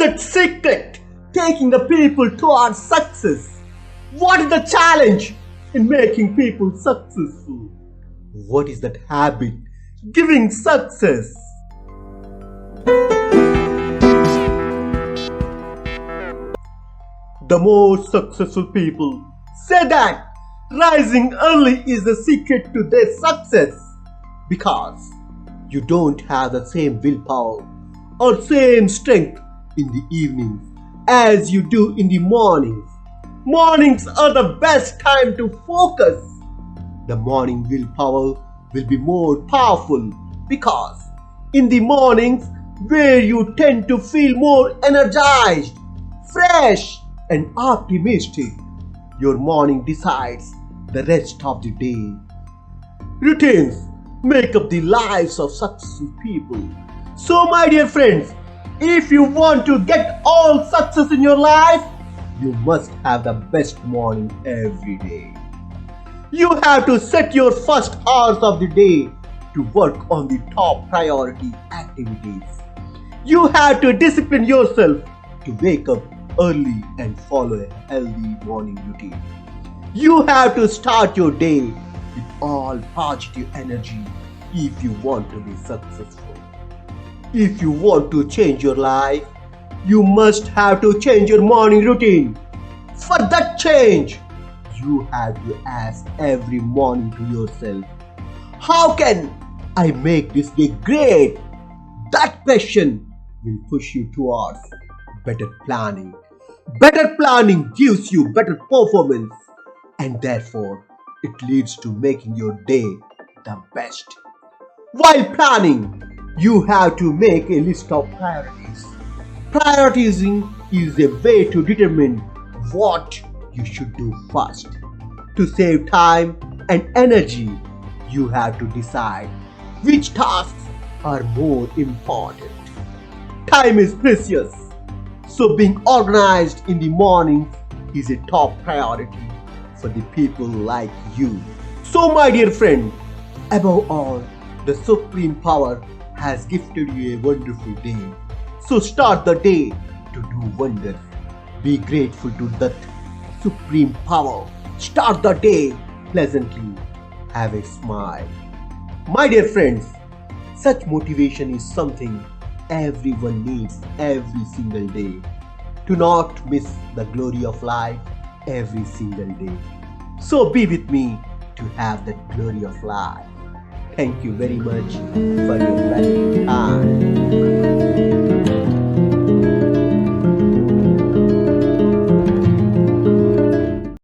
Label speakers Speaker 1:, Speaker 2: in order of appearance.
Speaker 1: that secret taking the people towards success? What is the challenge in making people successful? What is that habit giving success? The most successful people say that rising early is the secret to their success because you don't have the same willpower or same strength in the evenings as you do in the mornings. Mornings are the best time to focus. The morning willpower will be more powerful because in the mornings where you tend to feel more energized, fresh and optimistic, your morning decides the rest of the day. Routines make up the lives of successful people. So my dear friends, if you want to get all success in your life, you must have the best morning every day. You have to set your first hours of the day to work on the top priority activities. You have to discipline yourself to wake up early and follow a healthy morning routine. You have to start your day with all positive energy if you want to be successful. If you want to change your life, you must have to change your morning routine. For that change, you have to ask every morning to yourself, how can I make this day great? That question will push you towards better planning. Better planning gives you better performance and therefore it leads to making your day the best. While planning, you have to make a list of priorities. Prioritizing is a way to determine what you should do first. To save time and energy, you have to decide which tasks are more important. Time is precious, so being organized in the mornings is a top priority for the people like you. So my dear friend, above all, the Supreme Power has gifted you a wonderful day. So start the day to do wonders. Be grateful to that Supreme Power. Start the day pleasantly. Have a smile. My dear friends, such motivation is something everyone needs every single day. Do not miss the glory of life every single day. So be with me to have that glory of life. Thank you very much for your valuable time.